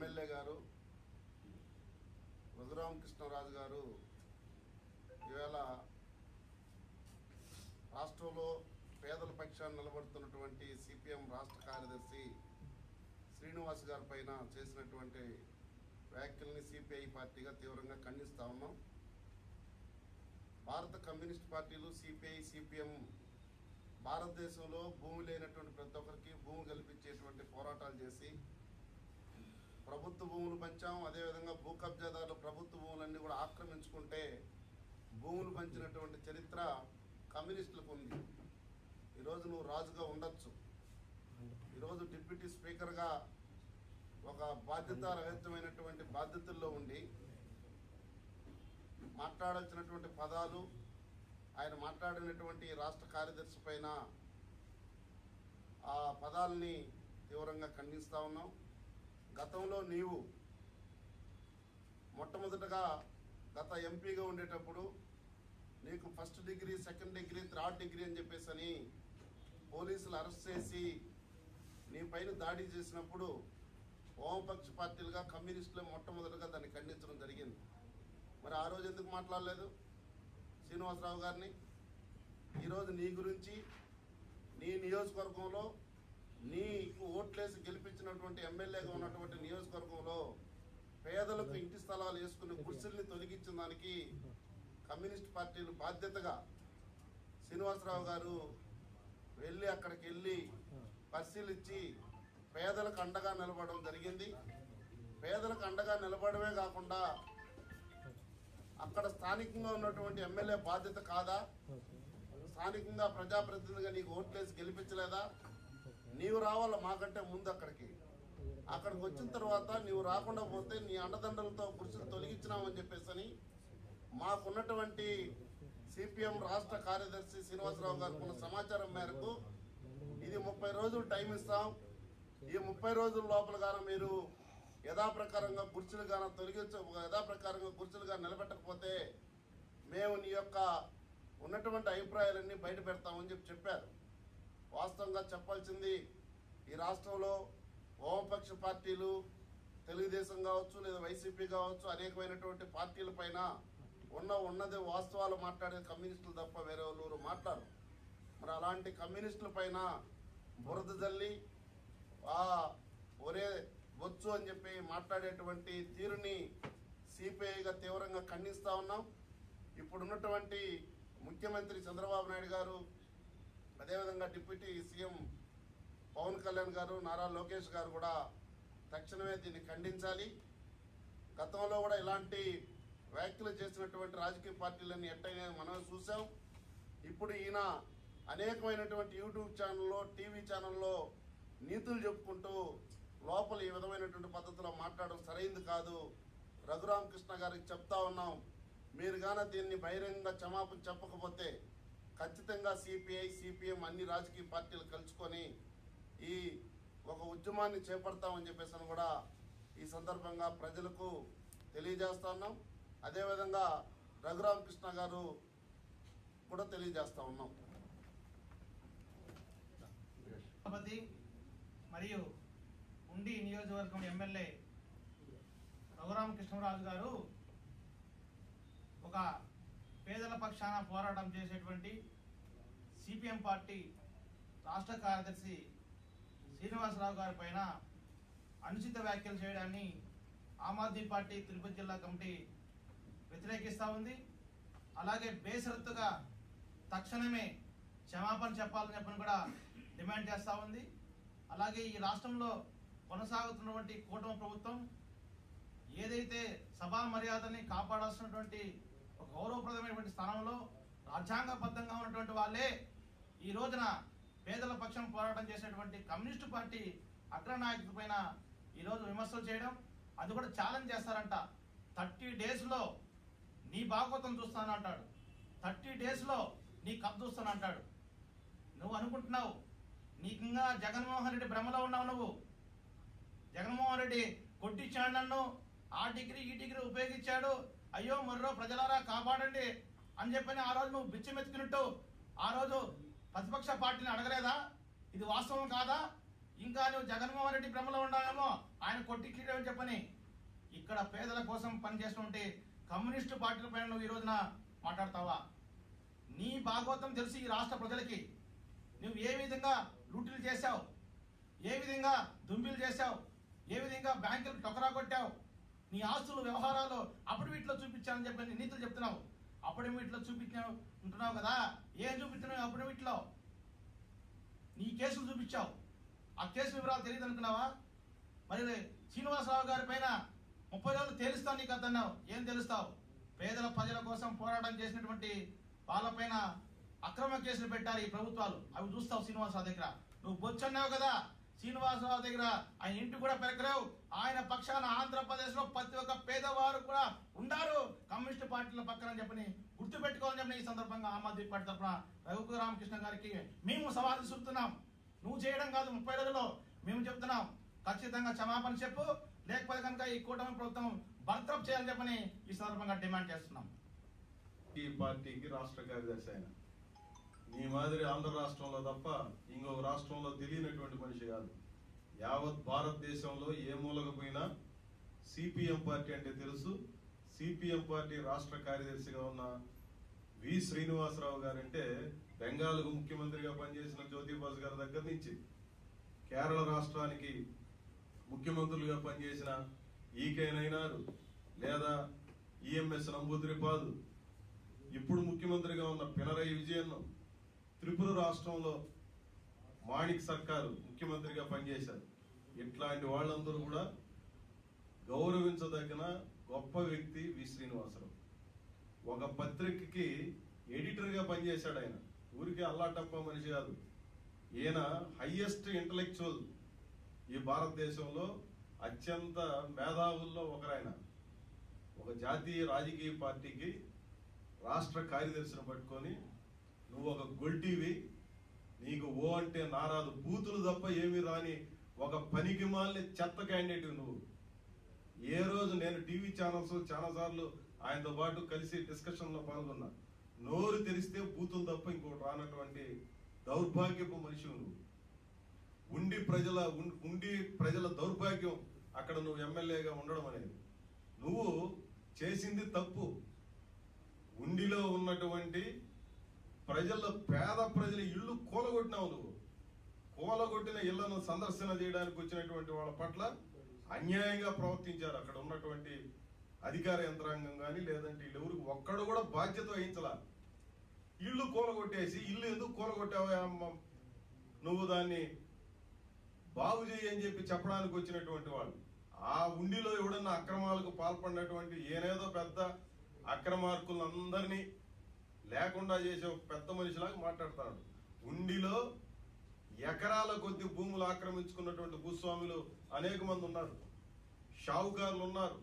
MLA గారు రఘురామకృష్ణరాజు గారు ఈవేళ రాష్ట్రంలో పేదల పక్షాన్ని నిలబడుతున్నటువంటి సిపిఎం రాష్ట్ర కార్యదర్శి శ్రీనివాస్ గారి పైన చేసినటువంటి వ్యాఖ్యల్ని సిపిఐ పార్టీగా తీవ్రంగా ఖండిస్తా ఉన్నాం. భారత కమ్యూనిస్ట్ పార్టీలు సిపిఐ సిపిఎం భారతదేశంలో భూమి లేనటువంటి ప్రతి ఒక్కరికి భూమి కల్పించేటువంటి పోరాటాలు చేసి ప్రభుత్వ భూములు పంచాం. అదేవిధంగా భూ కబ్జాదారులు ప్రభుత్వ భూములన్నీ కూడా ఆక్రమించుకుంటే భూములు పంచినటువంటి చరిత్ర కమ్యూనిస్టులకు ఉంది. ఈరోజు నువ్వు రాజుగా ఉండొచ్చు, ఈరోజు డిప్యూటీ స్పీకర్గా ఒక బాధ్యతారహితమైనటువంటి బాధ్యతల్లో ఉండి మాట్లాడాల్సినటువంటి పదాలు, ఆయన మాట్లాడినటువంటి రాష్ట్ర కార్యదర్శి పైన ఆ పదాలని తీవ్రంగా ఖండిస్తూ ఉన్నాం. గతంలో నీవు మొట్టమొదటగా గత ఎంపీగా ఉండేటప్పుడు నీకు first degree, second degree, third degree అని చెప్పేసి పోలీసులు అరెస్ట్ చేసి నీ పైన దాడి చేసినప్పుడు వామపక్ష పార్టీలుగా కమ్యూనిస్టులు మొట్టమొదటిగా దాన్ని ఖండించడం జరిగింది. మరి ఆ రోజు ఎందుకు మాట్లాడలేదు శ్రీనివాసరావు గారిని? ఈరోజు నీ గురించి నీ నియోజకవర్గంలో నీకు ఓట్లేసి గెలిపించినటువంటి ఎమ్మెల్యేగా ఉన్నటువంటి నియోజకవర్గంలో పేదలకు ఇంటి స్థలాలు వేసుకుని గుడిసెల్ని తొలగించిన దానికి కమ్యూనిస్ట్ పార్టీలు బాధ్యతగా శ్రీనివాసరావు గారు వెళ్ళి అక్కడికి వెళ్ళి పరిశీలించి పేదలకు అండగా నిలబడడం జరిగింది. పేదలకు అండగా నిలబడమే కాకుండా అక్కడ స్థానికంగా ఉన్నటువంటి ఎమ్మెల్యే బాధ్యత కాదా? స్థానికంగా ప్రజాప్రతినిధిగా నీకు ఓట్లేసి గెలిపించలేదా? నీవు రావాల మాకంటే ముందు అక్కడికి వచ్చిన తర్వాత నీవు రాకుండా పోతే నీ అండదండలతో గుర్తులు తొలగించినామని చెప్పేసి మాకున్నటువంటి సిపిఎం రాష్ట్ర కార్యదర్శి శ్రీనివాసరావు గారికి ఉన్న సమాచారం మేరకు ఇది 30 రోజులు టైం ఇస్తాం. ఈ 30 రోజుల లోపల గాన మీరు యథాప్రకారంగా గుర్తులు గాన యథాప్రకారంగా గుర్తులుగా నిలబెట్టకపోతే మేము నీ యొక్క ఉన్నటువంటి అభిప్రాయాలన్నీ బయట పెడతామని చెప్పారు. వాస్తవంగా చెప్పాల్సింది ఈ రాష్ట్రంలో వామపక్ష పార్టీలు, తెలుగుదేశం కావచ్చు లేదా వైసీపీ కావచ్చు, అనేకమైనటువంటి పార్టీల పైన ఉన్నది వాస్తవాలు మాట్లాడే కమ్యూనిస్టులు తప్ప వేరే వాళ్ళు మాట్లాడరు. మరి అలాంటి కమ్యూనిస్టుల పైన బురద జల్లి ఒరే బొచ్చు అని చెప్పి మాట్లాడేటువంటి తీరుని సిపిఐగా తీవ్రంగా ఖండిస్తూ ఉన్నాం. ఇప్పుడున్నటువంటి ముఖ్యమంత్రి చంద్రబాబు నాయుడు గారు, అదేవిధంగా డిప్యూటీ సీఎం పవన్ కళ్యాణ్ గారు, నారా లోకేష్ గారు కూడా తక్షణమే దీన్ని ఖండించాలి. గతంలో కూడా ఇలాంటి వ్యాఖ్యలు చేసినటువంటి రాజకీయ పార్టీలన్నీ ఎట్టయినా మనం చూసాం. ఇప్పుడు ఈయన అనేకమైనటువంటి యూట్యూబ్ ఛానల్లో, టీవీ ఛానల్లో నీతులు చెప్పుకుంటూ లోపల ఈ విధమైనటువంటి పద్ధతిలో మాట్లాడడం సరైంది కాదు. రఘురామకృష్ణ గారికి చెప్తా ఉన్నాం, మీరు గాన దీన్ని బహిరంగంగా క్షమాపణ చెప్పకపోతే ఖచ్చితంగా సిపిఐ సిపిఎం అన్ని రాజకీయ పార్టీలు కలుసుకొని ఈ ఒక ఉద్యమాన్ని చేపడతామని చెప్పేసి కూడా ఈ సందర్భంగా ప్రజలకు తెలియజేస్తా ఉన్నాం. అదేవిధంగా రఘురామకృష్ణ గారు కూడా తెలియజేస్తా ఉన్నాం. మరియు ఉండి నియోజకవర్గం ఎమ్మెల్యే రఘురామకృష్ణరాజు గారు ఒక పేదల పక్షాన పోరాటం చేసేటువంటి సిపిఎం పార్టీ రాష్ట్ర కార్యదర్శి శ్రీనివాసరావు గారి పైన అనుచిత వ్యాఖ్యలు చేయడాన్ని ఆమ్ ఆద్మీ పార్టీ తిరుపతి జిల్లా కమిటీ వ్యతిరేకిస్తూ ఉంది. అలాగే బేషరతుగా తక్షణమే క్షమాపణ చెప్పాలని చెప్పని కూడా డిమాండ్ చేస్తూ ఉంది. అలాగే ఈ రాష్ట్రంలో కొనసాగుతున్నటువంటి కూటమి ప్రభుత్వం ఏదైతే సభా మర్యాదని కాపాడాల్సినటువంటి ఒక గౌరవప్రదమైనటువంటి స్థానంలో రాజ్యాంగబద్ధంగా ఉన్నటువంటి వాళ్ళే ఈ రోజున పేదల పక్షం పోరాటం చేసేటువంటి కమ్యూనిస్టు పార్టీ అగ్రనాయకుల పైన ఈరోజు విమర్శలు చేయడం, అది కూడా ఛాలెంజ్ చేస్తారంట. 30 డేస్లో నీ భాగవతం చూస్తాను అంటాడు, 30 డేస్లో నీ కప్ చూస్తాను అంటాడు. నువ్వు అనుకుంటున్నావు నీకు ఇంకా జగన్మోహన్ రెడ్డి భ్రమలో ఉన్నావు. నువ్వు జగన్మోహన్ రెడ్డి కొట్టించాడు నన్ను, ఆ డిగ్రీ ఈ డిగ్రీ ఉపయోగించాడు, అయ్యో మర్రో ప్రజలారా కాపాడండి అని చెప్పని ఆ రోజు నువ్వు బిచ్చమెత్తుకున్నట్టు ఆ రోజు ప్రతిపక్ష పార్టీని అడగలేదా? ఇది వాస్తవం కాదా? ఇంకా నువ్వు జగన్మోహన్ రెడ్డి భ్రమలో ఉన్నావేమో, ఆయన కొట్టిట్లేమని చెప్పని. ఇక్కడ పేదల కోసం పనిచేస్తుంటే కమ్యూనిస్టు పార్టీల పైన నువ్వు ఈ రోజున మాట్లాడతావా? నీ భాగవతం తెలిసి ఈ రాష్ట్ర ప్రజలకి నువ్వు ఏ విధంగా లూటీలు చేశావు, ఏ విధంగా దుంబిలు చేశావు, ఏ విధంగా బ్యాంకులకు టొకరా కొట్టావు, నీ ఆస్తులు వ్యవహారాలు అప్పుడు వీటిలో చూపించానని చెప్పి నీతులు చెప్తున్నావు. అప్పుడు వీటిలో చూపించావు ఉంటున్నావు కదా, ఏం చూపించినావు? అప్పుడు వీటిలో నీ కేసులు చూపించావు, ఆ కేసు వివరాలు తెలియదు అనుకున్నావా? మరి శ్రీనివాసరావు గారి పైన 30 రోజులు తేలుస్తావు నీకు అన్నావు, ఏం తెలుస్తావు? పేదల ప్రజల కోసం పోరాటం చేసినటువంటి వాళ్ళపైన అక్రమ కేసులు పెట్టారు ఈ ప్రభుత్వాలు, అవి చూస్తావు శ్రీనివాసరావు దగ్గర. నువ్వు బొచ్చన్నావు కదా, శ్రీనివాసరావు దగ్గర ఆయన ఇంటి కూడా పెరగలేవు. ఆయన పక్షాన ఆంధ్రప్రదేశ్ లో ప్రతి ఒక్క పేదవారు కూడా ఉండారు కమ్యూనిస్ట్ పార్టీల పక్కన చెప్పని గుర్తు పెట్టుకోవాలని చెప్పిన ఈ సందర్భంగా ఆమ్ ఆద్మీ పార్టీ తరఫున రఘుపతి రామకృష్ణ గారికి మేము సవాల్ విసురుతున్నాం. నువ్వు చేయడం కాదు, 30 రోజుల్లో మేము చెప్తున్నాం, ఖచ్చితంగా క్షమాపణ చెప్పు, లేకపోతే కనుక ఈ కూటమి ప్రభుత్వం బర్తరఫ్ చేయాలని చెప్పని ఈ సందర్భంగా డిమాండ్ చేస్తున్నాం. ఈ పార్టీకి రాష్ట్ర కార్యదర్శి ఆయన నీ మాదిరి ఆంధ్ర రాష్ట్రంలో తప్ప ఇంకొక రాష్ట్రంలో తెలియనటువంటి మనిషి కాదు. యావత్ భారతదేశంలో ఏ మూలకు పోయినా సిపిఎం పార్టీ అంటే తెలుసు. సిపిఎం పార్టీ రాష్ట్ర కార్యదర్శిగా ఉన్న వి శ్రీనివాసరావు గారంటే బెంగాల్కు ముఖ్యమంత్రిగా పనిచేసిన జ్యోతిబాసు గారి దగ్గర నుంచి కేరళ రాష్ట్రానికి ముఖ్యమంత్రులుగా పనిచేసిన ఈకే నైనారు లేదా ఈఎంఎస్ నంబూద్రిపాదు, ఇప్పుడు ముఖ్యమంత్రిగా ఉన్న పినరయి విజయన్, త్రిపుర రాష్ట్రంలో మాణిక్ సర్కారు ముఖ్యమంత్రిగా పనిచేశారు. ఇట్లాంటి వాళ్ళందరూ కూడా గౌరవించదగిన గొప్ప వ్యక్తి వి శ్రీనివాసరావు. ఒక పత్రికకి ఎడిటర్గా పనిచేశాడు ఆయన. ఊరికే అల్లాటప్ప మనిషి కాదు. ఈయన హైయెస్ట్ ఇంటలెక్చువల్, ఈ భారతదేశంలో అత్యంత మేధావుల్లో ఒకరాయన. ఒక జాతీయ రాజకీయ పార్టీకి రాష్ట్ర కార్యదర్శిని పట్టుకొని నువ్వు ఒక గొల్టీవి, నీకు ఓ అంటే నారాదు, బూతులు తప్ప ఏమీ రాని ఒక పనికి మాలిన చెత్త క్యాండిడేట్ నువ్వు. ఏ రోజు నేను టీవీ ఛానల్స్ చాలా సార్లు ఆయనతో పాటు కలిసి డిస్కషన్ లో పాల్గొన్నా. నోరు తెరిస్తే బూతులు తప్ప ఇంకోటి రానటువంటి దౌర్భాగ్యపు మనిషి నువ్వు. ఉండి ప్రజల దౌర్భాగ్యం అక్కడ నువ్వు ఎమ్మెల్యేగా ఉండడం అనేది. నువ్వు చేసింది తప్పు. ఉండిలో ఉన్నటువంటి పేద ప్రజల ఇళ్ళు కూలగొట్టినావు నువ్వు. కూలగొట్టిన ఇళ్లను సందర్శన చేయడానికి వచ్చినటువంటి వాళ్ళ పట్ల అన్యాయంగా ప్రవర్తించారు అక్కడ ఉన్నటువంటి అధికార యంత్రాంగం కానీ, లేదంటే వీళ్ళెవరికి ఒక్కడు కూడా బాధ్యత వహించలా. ఇళ్ళు కూలగొట్టేసి, ఇల్లు ఎందుకు కూలగొట్టావా నువ్వు, దాన్ని బాగు చేయి అని చెప్పి చెప్పడానికి వచ్చినటువంటి వాళ్ళు. ఆ ఉండిలో ఎవడన్నా అక్రమాలకు పాల్పడినటువంటి ఏనేదో పెద్ద అక్రమార్కులందరినీ లేకుండా చేసే ఒక పెద్ద మనిషిలాగా మాట్లాడతాడు. ఉండిలో ఎకరాల కొద్ది భూములు ఆక్రమించుకున్నటువంటి భూస్వాములు అనేక మంది ఉన్నారు, షావుకారులు ఉన్నారు.